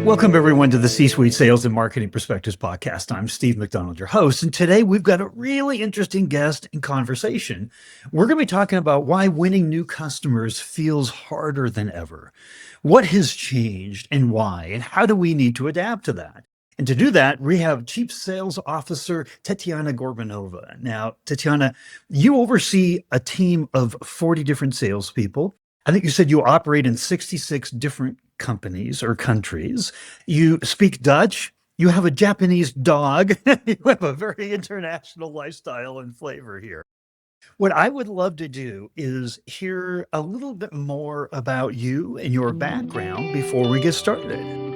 Welcome, everyone, to the C-Suite Sales and Marketing Perspectives podcast. I'm Steve McDonald, your host, and today we've got a really interesting guest and conversation. We're going to be talking about why winning new customers feels harder than ever. What has changed and why, and how do we need to adapt to that? And to do that, we have Chief Sales Officer Tetiana Gorbunova. Now, Tetiana, you oversee a team of 40 different salespeople. I think you said you operate in 66 different companies or countries. You speak Dutch. You have a Japanese dog. You have a very international lifestyle and flavor here. What I would love to do is hear a little bit more about you and your background before we get started.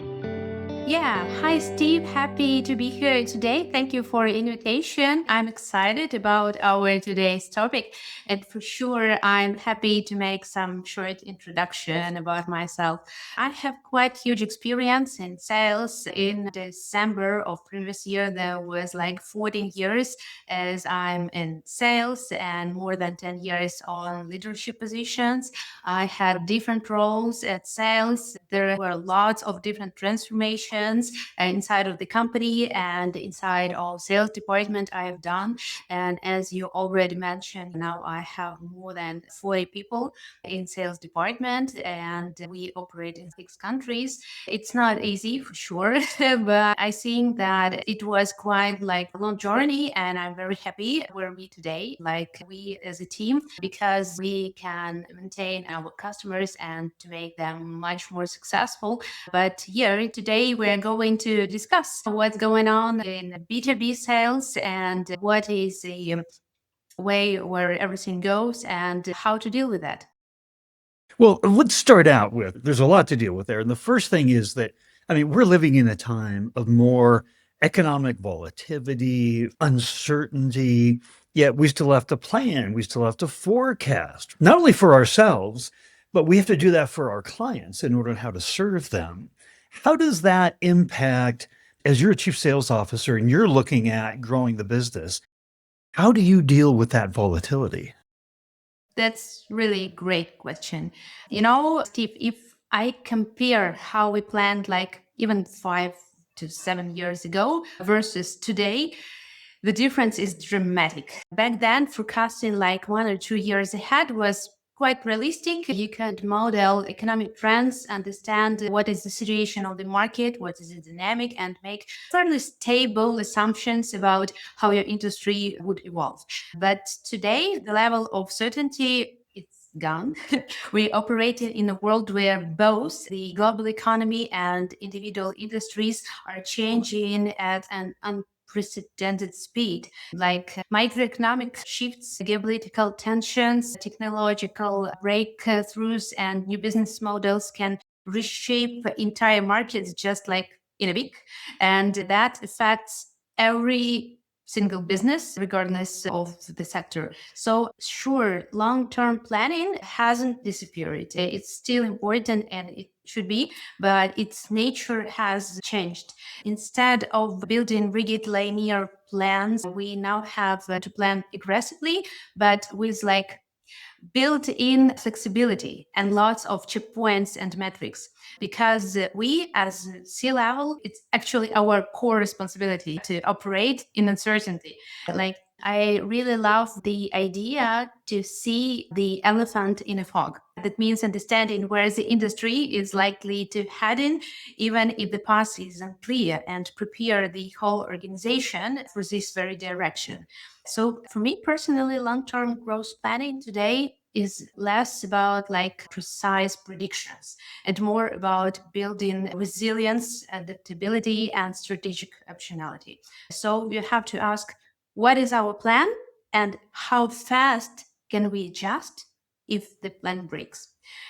Yeah, hi Steve. Happy to be here today. Thank you for the invitation. I'm excited about our today's topic, and for sure, I'm happy to make some short introduction about myself. I have quite huge experience in sales. In December of previous year, there was like 14 years as I'm in sales and more than 10 years on leadership positions. I had different roles at sales. There were lots of different transformations inside of the company and inside of sales department I have done. And as you already mentioned, now I have more than 40 people in sales department and we operate in 6 countries. It's not easy for sure, but I think that it was quite like a long journey and I'm very happy where we today, like we as a team, because we can maintain our customers and to make them much more successful. But here today we're going to discuss what's going on in B2B sales and what is the way where everything goes and how to deal with that. Well, let's start out with there's a lot to deal with there. And the first thing is that, we're living in a time of more economic volatility, uncertainty, yet we still have to plan, we still have to forecast, not only for ourselves, but we have to do that for our clients in order to how to serve them. How does that impact, as you're a chief sales officer and you're looking at growing the business, how do you deal with that volatility? That's really great question. Steve, if I compare how we planned like even 5 to 7 years ago versus today, the difference is dramatic. Back then, forecasting like 1 or 2 years ahead was quite realistic. You could model economic trends, understand what is the situation of the market, what is the dynamic, and make fairly stable assumptions about how your industry would evolve. But today, the level of certainty it's gone. We operate in a world where both the global economy and individual industries are changing at an unprecedented speed, like microeconomic shifts, geopolitical tensions, technological breakthroughs, and new business models can reshape entire markets just like in a week. And that affects every single business, regardless of the sector. So, sure, long term planning hasn't disappeared. It's still important and it should be, but its nature has changed. Instead of building rigid linear plans, we now have to plan aggressively, but with like built-in flexibility and lots of checkpoints and metrics because we as C-level, it's actually our core responsibility to operate in uncertainty. Like I really love the idea to see the elephant in a fog. That means understanding where the industry is likely to head in, even if the path is unclear, and prepare the whole organization for this very direction. So for me personally, long-term growth planning today is less about like precise predictions and more about building resilience, adaptability, and strategic optionality. So you have to ask, what is our plan and how fast can we adjust if the plan breaks?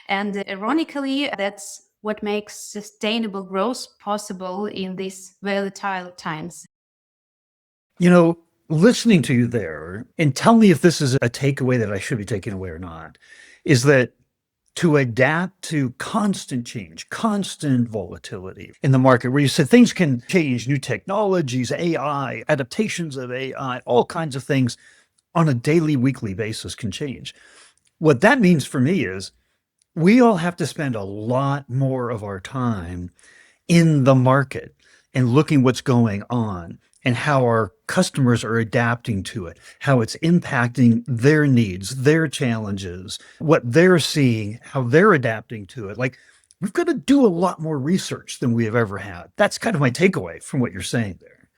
And ironically, that's what makes sustainable growth possible in these volatile times. You know, listening to you there, and tell me if this is a takeaway that I should be taking away or not, is that to adapt to constant change, constant volatility in the market, where you said things can change, new technologies, AI, adaptations of AI, all kinds of things on a daily, weekly basis can change. What that means for me is we all have to spend a lot more of our time in the market and looking what's going on and how our customers are adapting to it, how it's impacting their needs, their challenges, what they're seeing, how they're adapting to it. Like, we've got to do a lot more research than we have ever had. That's kind of my takeaway from what you're saying there.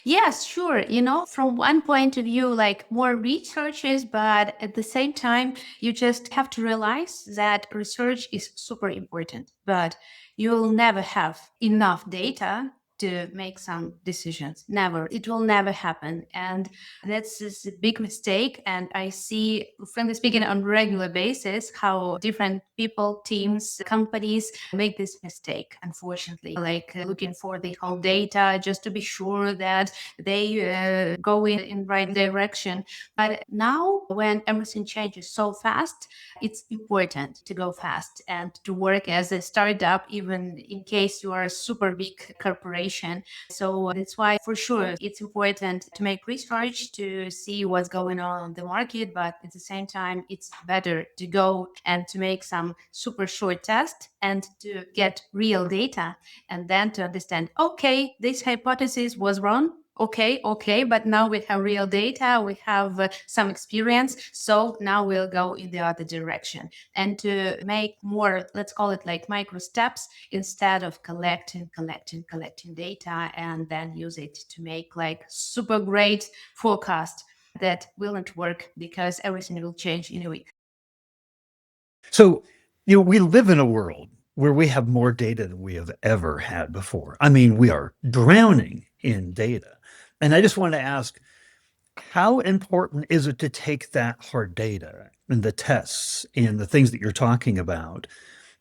Yes, sure. From one point of view, like more researches, but at the same time, you just have to realize that research is super important, but you'll never have enough data to make some decisions. Never. It will never happen. And that's just a big mistake. And I see, frankly speaking, on a regular basis, how different people, teams, companies make this mistake, unfortunately, like looking for the whole data just to be sure that they go in right direction. But now, when everything changes so fast, it's important to go fast and to work as a startup, even in case you are a super big corporation. So that's why, for sure, it's important to make research to see what's going on the market. But at the same time, it's better to go and to make some super short test and to get real data, and then to understand, okay, this hypothesis was wrong. Okay, but now we have real data, we have some experience, so now we'll go in the other direction. And to make more, let's call it like micro steps, instead of collecting data and then use it to make like super great forecast that will not work because everything will change in a week. So, we live in a world where we have more data than we have ever had before. I mean, we are drowning in data. And I just want to ask, how important is it to take that hard data and the tests and the things that you're talking about,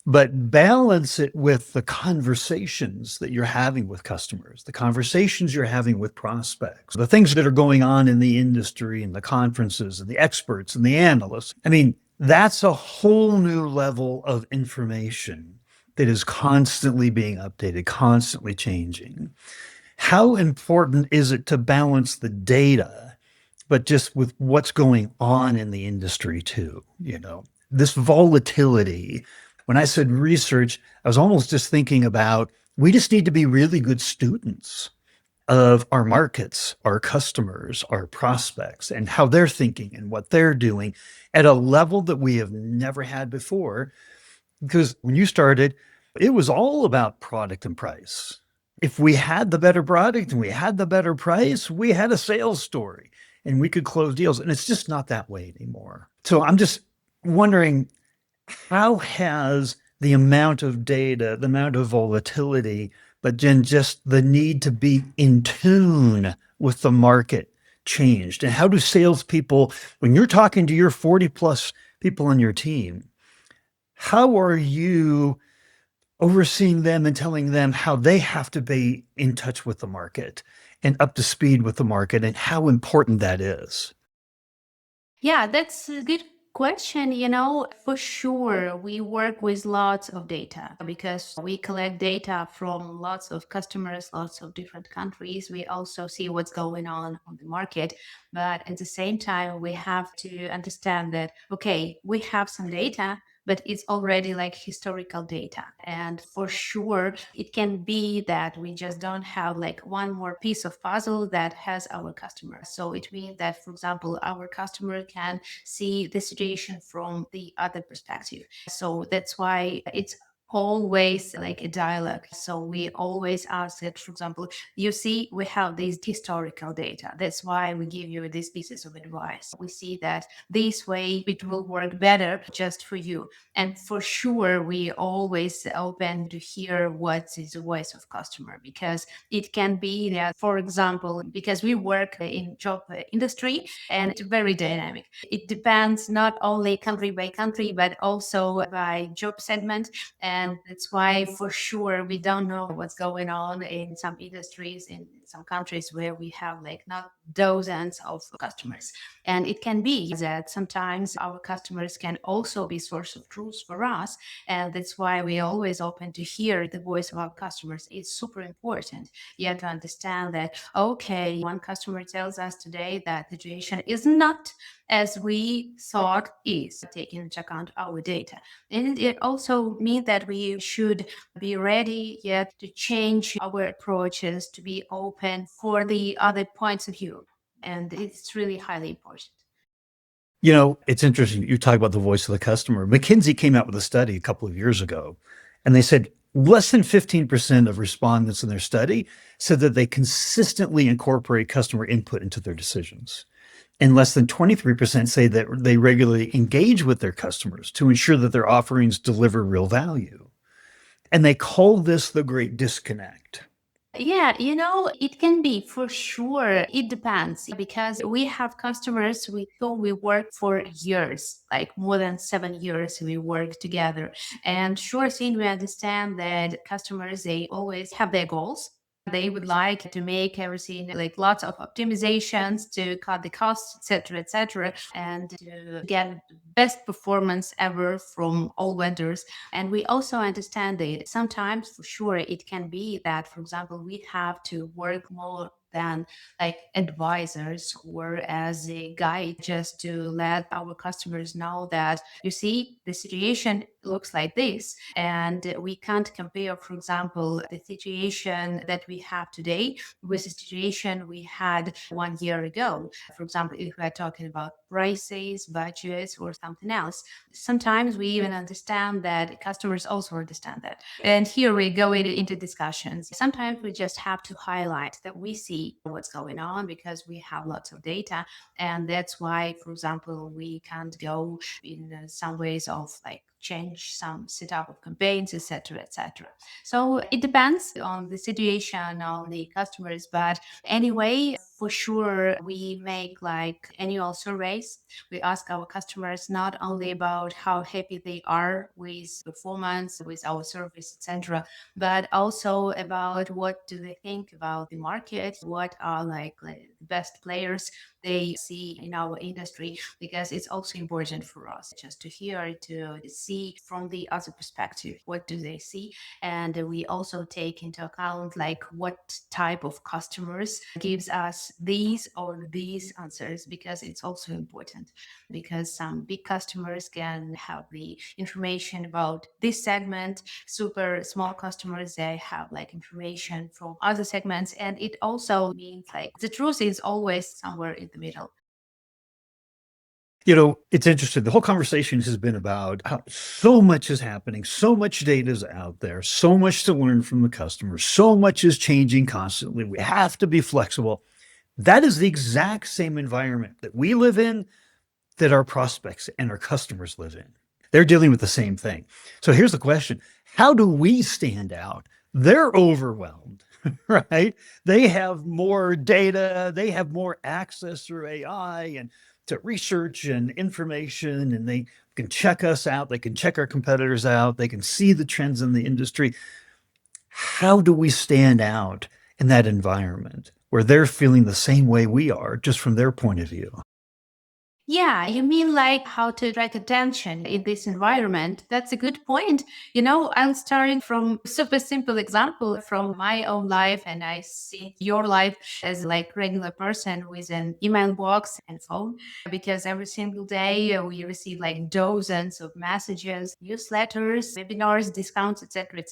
but balance it with the conversations that you're having with customers, the conversations you're having with prospects, the things that are going on in the industry and the conferences and the experts and the analysts? I mean, that's a whole new level of information that is constantly being updated, constantly changing. How important is it to balance the data, but just with what's going on in the industry too? This volatility. When I said research, I was almost just thinking about, we just need to be really good students of our markets, our customers, our prospects, and how they're thinking and what they're doing at a level that we have never had before. Because when you started, it was all about product and price. If we had the better product and we had the better price, we had a sales story and we could close deals. And it's just not that way anymore. So I'm just wondering, how has the amount of data, the amount of volatility, but then just the need to be in tune with the market changed? And how do salespeople, when you're talking to your 40 plus people on your team, how are you overseeing them and telling them how they have to be in touch with the market and up to speed with the market and how important that is? Yeah, that's a good question. For sure, we work with lots of data because we collect data from lots of customers, lots of different countries. We also see what's going on the market. But at the same time, we have to understand that, okay, we have some data, but it's already like historical data. And for sure, it can be that we just don't have like one more piece of puzzle that has our customer. So it means that, for example, our customer can see the situation from the other perspective. So that's why it's always like a dialogue. So we always ask it, for example, you see, we have this historical data. That's why we give you these pieces of advice. We see that this way it will work better just for you. And for sure, we always open to hear what is the voice of customer, because it can be that, for example, because we work in job industry and it's very dynamic. It depends not only country by country, but also by job segment. And that's why for sure we don't know what's going on in some industries in some countries where we have like not dozens of customers. And it can be that sometimes our customers can also be source of truth for us. And that's why we are always open to hear the voice of our customers. It's super important. You have to understand that, okay, one customer tells us today that the situation is not as we thought is, taking into account our data. And it also means that we should be ready yet to change our approaches, to be open for the other points of view. And it's really highly important. You know, it's interesting. You talk about the voice of the customer. McKinsey came out with a study a couple of years ago, and they said less than 15% of respondents in their study said that they consistently incorporate customer input into their decisions. And less than 23% say that they regularly engage with their customers to ensure that their offerings deliver real value. And they call this the great disconnect. Yeah, it can be for sure. It depends because we have customers with whom we work for years, like more than 7 years we work together. And sure thing, we understand that customers, they always have their goals. They would like to make everything like lots of optimizations to cut the costs, etc., and to get best performance ever from all vendors. And we also understand that sometimes, for sure, it can be that, for example, we have to work more than like advisors or as a guide just to let our customers know that, you see, the situation looks like this. And we can't compare, for example, the situation that we have today with the situation we had 1 year ago. For example, if we're talking about prices, budgets, or something else, sometimes we even understand that customers also understand that. And here we go into discussions. Sometimes we just have to highlight that we see what's going on because we have lots of data. And that's why, for example, we can't go in some ways of like change some setup of campaigns, etc. So it depends on the situation, on the customers. But anyway, for sure, we make like annual surveys. We ask our customers not only about how happy they are with performance, with our service, etc., but also about what do they think about the market, what are like the best players they see in our industry, because it's also important for us just to hear, to see from the other perspective, what do they see. And we also take into account like what type of customers gives us these or these answers, because it's also important, because some big customers can have the information about this segment, super small customers, they have like information from other segments. And it also means like the truth is always somewhere in the middle. You know, it's interesting. The whole conversation has been about how so much is happening, so much data is out there, so much to learn from the customer, so much is changing constantly. We have to be flexible. That is the exact same environment that we live in, that our prospects and our customers live in. They're dealing with the same thing. So here's the question: how do we stand out? They're overwhelmed, right? They have more data, they have more access through AI and to research and information, and they can check us out, they can check our competitors out, they can see the trends in the industry. How do we stand out in that environment where they're feeling the same way we are, just from their point of view? Yeah, you mean like how to attract attention in this environment? That's a good point. I'm starting from super simple example from my own life, and I see your life as like regular person with an email box and phone, because every single day we receive like dozens of messages, newsletters, webinars, discounts, etc.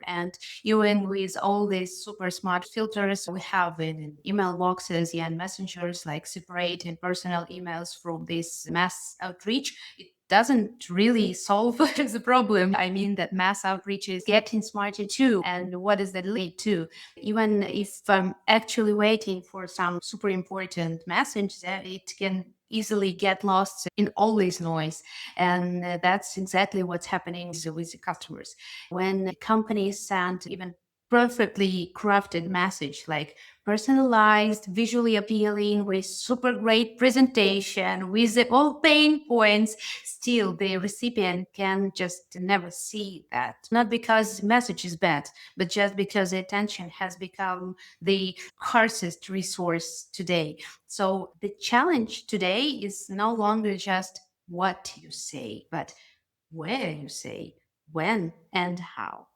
And even with all these super smart filters we have in email boxes and messengers, like separate and personal emails from this mass outreach, it doesn't really solve the problem. I mean that mass outreach is getting smarter too. And what does that lead to? Even if I'm actually waiting for some super important message, that it can easily get lost in all this noise. And that's exactly what's happening with the customers. When companies send even perfectly crafted message, like personalized, visually appealing, with super great presentation, with the all pain points, still the recipient can just never see that. Not because the message is bad, but just because the attention has become the scarcest resource today. So the challenge today is no longer just what you say, but where you say, when, and how.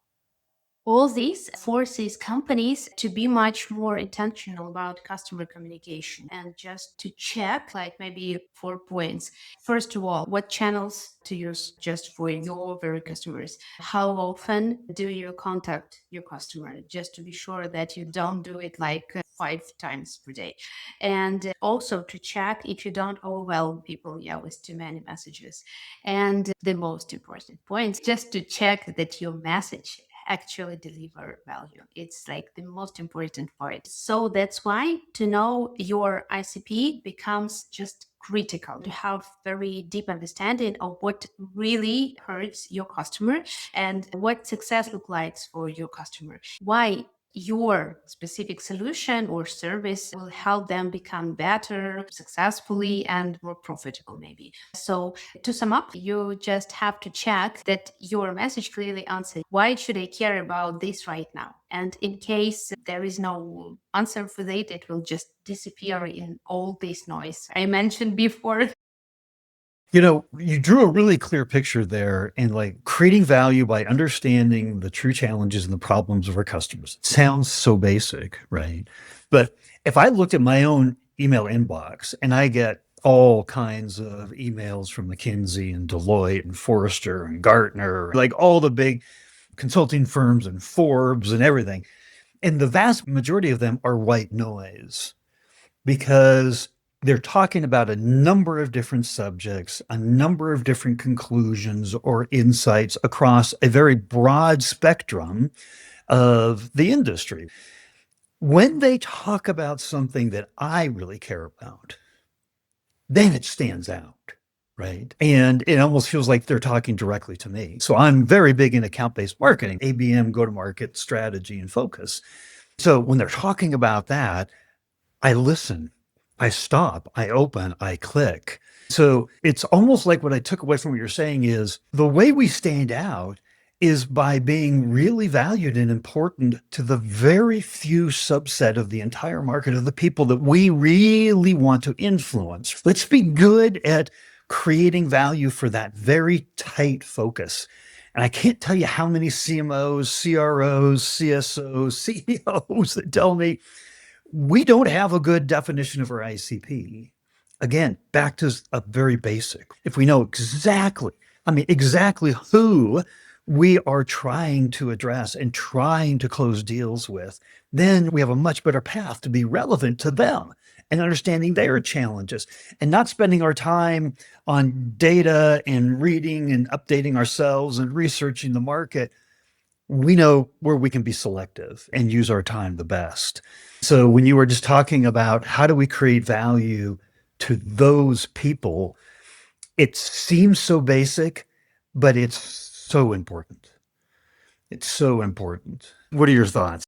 All this forces companies to be much more intentional about customer communication and just to check, like maybe 4 points. First of all, what channels to use just for your very customers? How often do you contact your customer? Just to be sure that you don't do it like 5 times per day. And also to check if you don't overwhelm people, yeah, with too many messages. And the most important point, just to check that your message actually deliver value. It's like the most important part. So that's why to know your ICP becomes just critical to have very deep understanding of what really hurts your customer and what success looks like for your customer. Why your specific solution or service will help them become better, successfully, and more profitable, maybe. So, to sum up, you just have to check that your message clearly answers why should I care about this right now? And in case there is no answer for that, it will just disappear in all this noise I mentioned before. You know, you drew a really clear picture there and like creating value by understanding the true challenges and the problems of our customers. It sounds so basic, right? But if I looked at my own email inbox and I get all kinds of emails from McKinsey and Deloitte and Forrester and Gartner, like all the big consulting firms and Forbes and everything, and the vast majority of them are white noise because they're talking about a number of different subjects, a number of different conclusions or insights across a very broad spectrum of the industry. When they talk about something that I really care about, then it stands out. Right. And it almost feels like they're talking directly to me. So I'm very big in account based marketing, ABM, go to market strategy, and focus. So when they're talking about that, I listen, I stop, I open, I click. So it's almost like what I took away from what you're saying is the way we stand out is by being really valued and important to the very few subset of the entire market of the people that we really want to influence. Let's be good at creating value for that very tight focus. And I can't tell you how many CMOs, CROs, CSOs, CEOs that tell me we don't have a good definition of our ICP. Again, back to a very basic. If we know exactly who we are trying to address and trying to close deals with, then we have a much better path to be relevant to them and understanding their challenges and not spending our time on data and reading and updating ourselves and researching the market. We know where we can be selective and use our time the best. So when you were just talking about how do we create value to those people, it seems so basic, but it's so important. It's so important. What are your thoughts?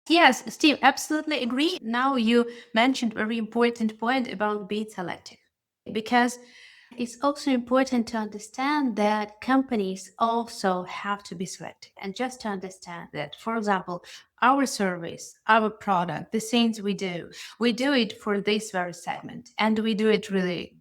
Yes, Steve, absolutely agree. Now you mentioned a very important point about being selective because it's also important to understand that companies also have to be selective. And just to understand that, for example, our service, our product, the things we do it for this very segment and we do it really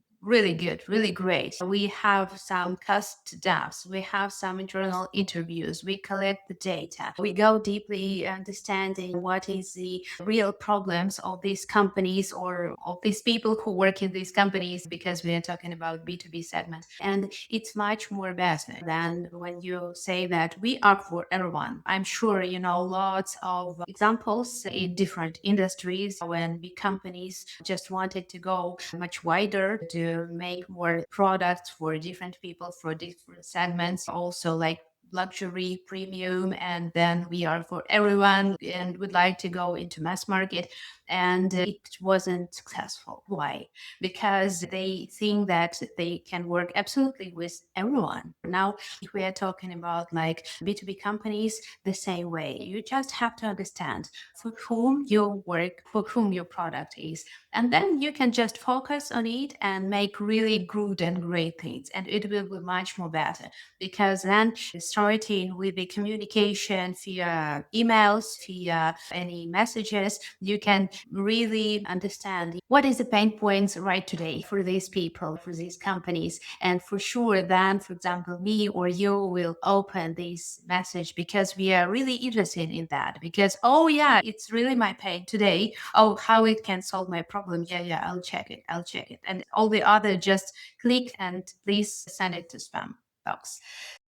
good, really great. We have some custom dApps, we have some internal interviews, we collect the data, we go deeply understanding what is the real problems of these companies or of these people who work in these companies because we are talking about B2B segment. And it's much more better than when you say that we are for everyone. I'm sure you know lots of examples in different industries when big companies just wanted to go much wider to make more products for different people, for different segments. Also, like luxury premium, and then we are for everyone and would like to go into mass market. And it wasn't successful. Why? Because they think that they can work absolutely with everyone. Now, if we are talking about like B2B companies, the same way, you just have to understand for whom your work, for whom your product is. And then you can just focus on it and make really good and great things. And it will be much more better, because then starting with the communication via emails, via any messages, you can really understand what is the pain points right today for these people, for these companies. And for sure, then, for example, me or you will open this message because we are really interested in that. Because, oh, yeah, it's really my pain today. Oh, how it can solve my problem. Yeah, yeah, I'll check it. I'll check it. And all the other just click and please send it to spam box.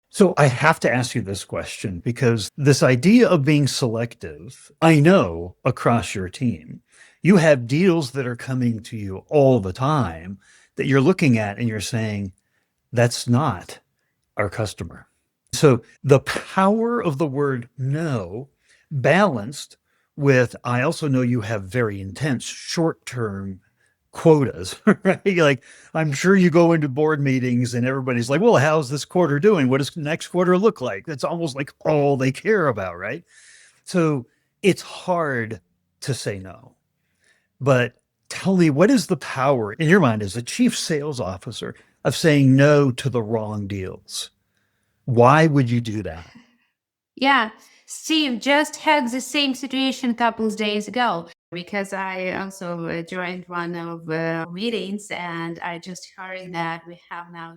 So I have to ask you this question because this idea of being selective, I know across your team, you have deals that are coming to you all the time that you're looking at and you're saying, that's not our customer. So the power of the word no, balanced with, I also know you have very intense short term quotas, right? Like, I'm sure you go into board meetings and everybody's like, well, how's this quarter doing? What does next quarter look like? That's almost like all they care about, right? So it's hard to say no. But tell me, what is the power in your mind as a chief sales officer of saying no to the wrong deals? Why would you do that? Yeah, Steve just had the same situation a couple of days ago, because I also joined one of meetings, and I just heard that we have now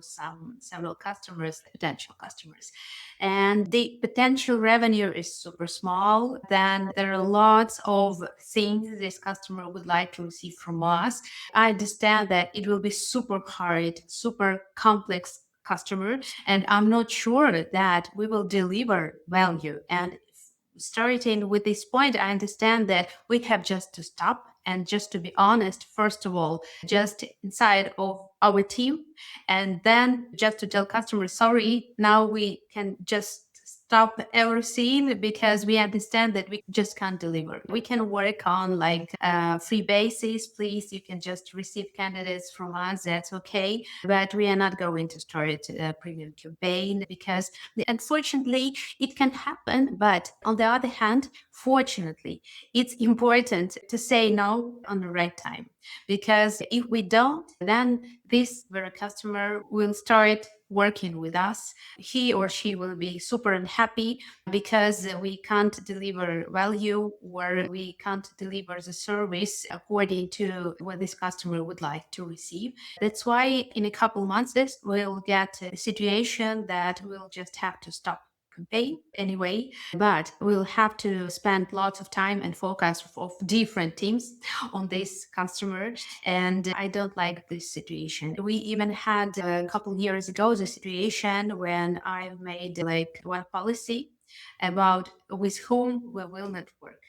several customers, potential customers, and the potential revenue is super small. Then there are lots of things this customer would like to receive from us. I understand that it will be super hard, super complex customer, and I'm not sure that we will deliver value. And starting with this point, I understand that we have just to stop and just to be honest, first of all, just inside of our team, and then just to tell customers, sorry, now we can just stop everything because we understand that we just can't deliver. We can work on like free basis. Please, you can just receive candidates from us. That's okay. But we are not going to start a premium campaign because unfortunately it can happen. But on the other hand, fortunately, it's important to say no on the right time, because if we don't, then this very customer will start working with us. He or she will be super unhappy because we can't deliver value, or we can't deliver the service according to what this customer would like to receive. That's why in a couple months we'll get a situation that we'll just have to stop campaign anyway, but we'll have to spend lots of time and focus of different teams on this customer. And I don't like this situation. We even had a couple years ago the situation when I made like one policy about with whom we will not work.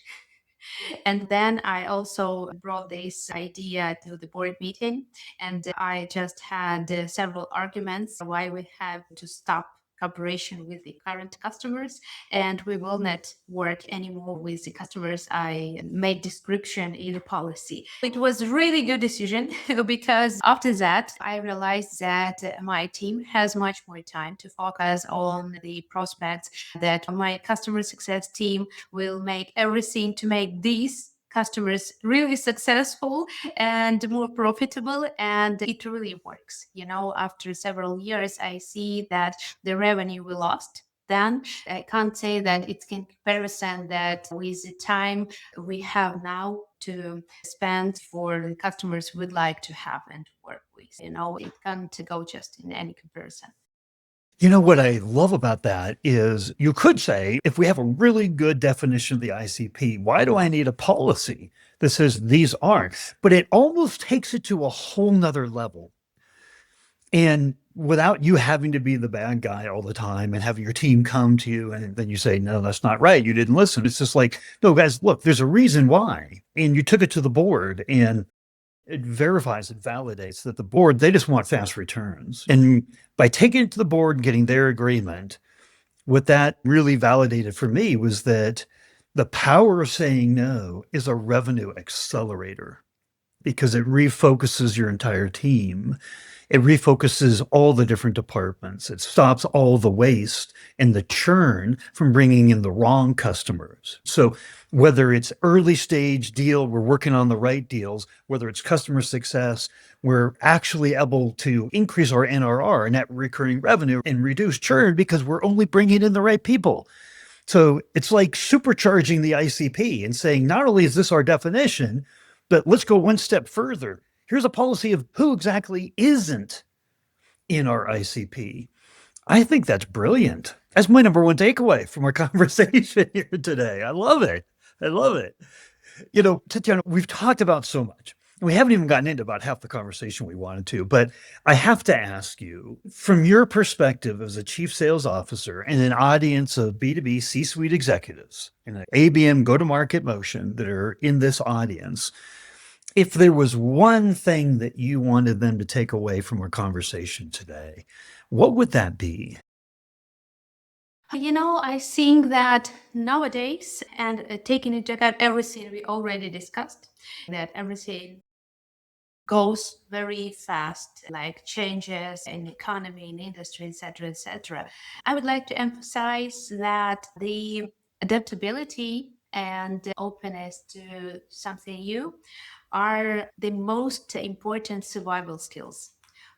And then I also brought this idea to the board meeting, and I just had several arguments why we have to stop cooperation with the current customers, and we will not work anymore with the customers I made description in the policy. It was really good decision because after that I realized that my team has much more time to focus on the prospects, that my customer success team will make everything to make these customers really successful and more profitable, and it really works. After several years I see that the revenue we lost then, I can't say that it's in comparison that with the time we have now to spend for the customers we'd like to have and work with. It can't go just in any comparison. You know, what I love about that is you could say, if we have a really good definition of the ICP, why do I need a policy that says these aren't? But it almost takes it to a whole nother level. And without you having to be the bad guy all the time and having your team come to you and then you say, no, that's not right. You didn't listen. It's just like, no, guys, look, there's a reason why. And you took it to the board, and it verifies, it validates that the board, they just want fast returns. And by taking it to the board and getting their agreement, What that really validated for me was that the power of saying no is a revenue accelerator because it refocuses your entire team. It refocuses all the different departments. It stops all the waste and the churn from bringing in the wrong customers. So whether it's early stage deal, we're working on the right deals, whether it's customer success, we're actually able to increase our NRR, net recurring revenue, and reduce churn because we're only bringing in the right people. So it's like supercharging the ICP and saying, not only is this our definition, but let's go one step further. Here's a policy of who exactly isn't in our ICP. I think that's brilliant. That's my number one takeaway from our conversation here today. I love it. I love it. Tetiana, we've talked about so much. We haven't even gotten into about half the conversation we wanted to, but I have to ask you, from your perspective as a chief sales officer and an audience of B2B C-suite executives and an ABM go-to-market motion that are in this audience, if there was one thing that you wanted them to take away from our conversation today, what would that be? I think that nowadays, and taking into account everything we already discussed, that everything goes very fast, like changes in economy, in industry, etc., etc. I would like to emphasize that the adaptability and the openness to something new are the most important survival skills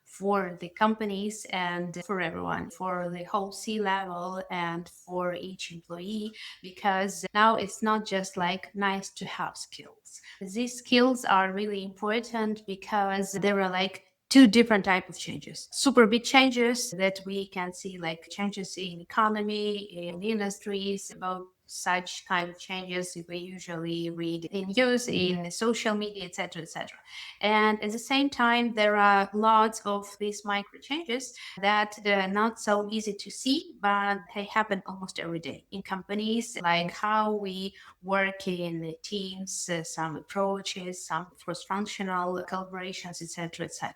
for the companies and for everyone, for the whole C level and for each employee, because now it's not just like nice to have skills. These skills are really important because there are like two different type of changes. Super big changes that we can see, like changes in economy, in industries. About such kind of changes we usually read in news, in social media, etc., etc. And at the same time, there are lots of these micro changes that are not so easy to see, but they happen almost every day in companies, like how we work in teams, some approaches, some cross-functional collaborations, etc., etc.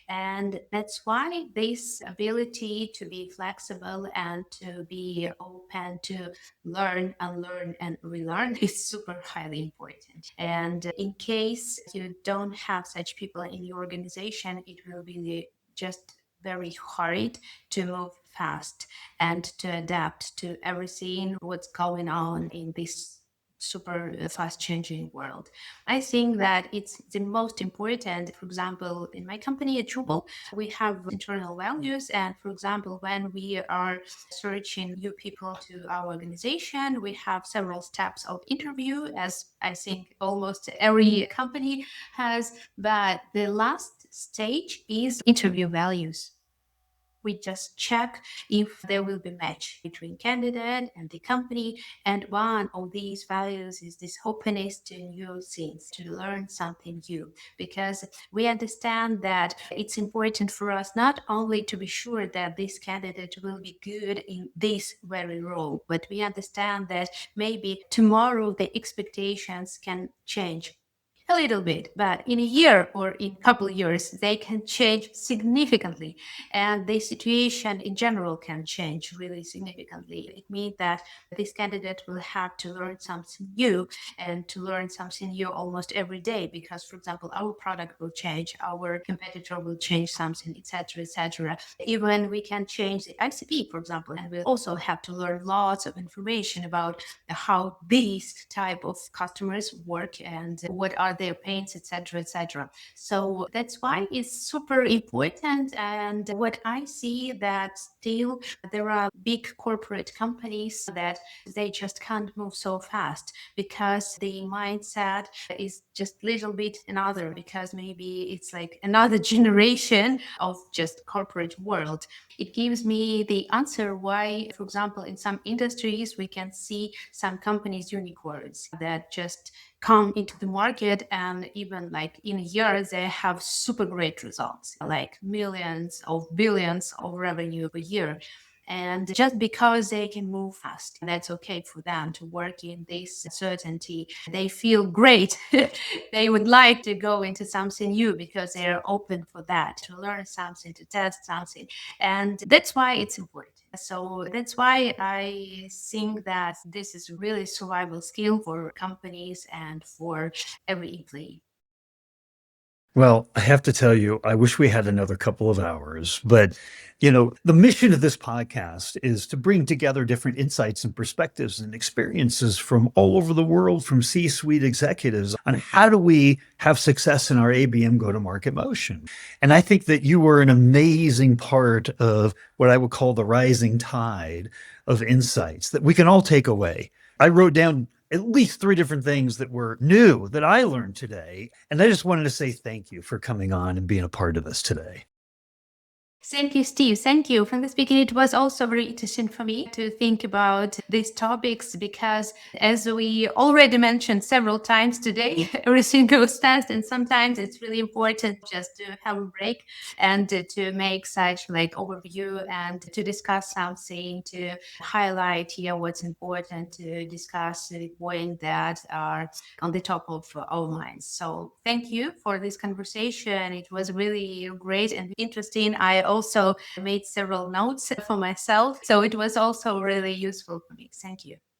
And that's why this ability to be flexible and to be open to learn, unlearn, and relearn is super highly important. And in case you don't have such people in your organization, it will be just very hard to move fast and to adapt to everything what's going on in this super fast changing world. I think that it's the most important. For example, in my company at Jooble, we have internal values. And for example, when we are searching new people to our organization, we have several steps of interview, as I think almost every company has. But the last stage is interview values. We just check if there will be match between candidate and the company. And one of these values is this openness to new things, to learn something new, because we understand that it's important for us not only to be sure that this candidate will be good in this very role, but we understand that maybe tomorrow the expectations can change a little bit, but in a year or in a couple of years, they can change significantly. And the situation in general can change really significantly. It means that this candidate will have to learn something new and to learn something new almost every day because, for example, our product will change, our competitor will change something, etc., etc. Even we can change the ICP, for example, and we'll also have to learn lots of information about how these type of customers work and what are their pains, etc., etc. So that's why it's super important. And what I see that still there are big corporate companies that they just can't move so fast because the mindset is just a little bit another, because maybe it's like another generation of just corporate world. It gives me the answer why, for example, in some industries we can see some companies unicorns that just come into the market, and even like in a year they have super great results, like millions of billions of revenue per year. And just because they can move fast, that's okay for them to work in this certainty. They feel great. They would like to go into something new because they're open for that, to learn something, to test something. And that's why it's important. So that's why I think that this is really survival skill for companies and for every employee. Well, I have to tell you, I wish we had another couple of hours, but the mission of this podcast is to bring together different insights and perspectives and experiences from all over the world, from C-suite executives on how do we have success in our ABM go-to-market motion. And I think that you were an amazing part of what I would call the rising tide of insights that we can all take away. I wrote down at least three different things that were new that I learned today. And I just wanted to say thank you for coming on and being a part of this today. Thank you, Steve. Thank you. From the beginning, it was also very interesting for me to think about these topics because, as we already mentioned several times today, everything goes fast, and sometimes it's really important just to have a break and to make such like overview and to discuss something, to highlight here what's important, to discuss the point that are on the top of our minds. So, thank you for this conversation. It was really great and interesting. I also made several notes for myself. So it was also really useful for me. Thank you.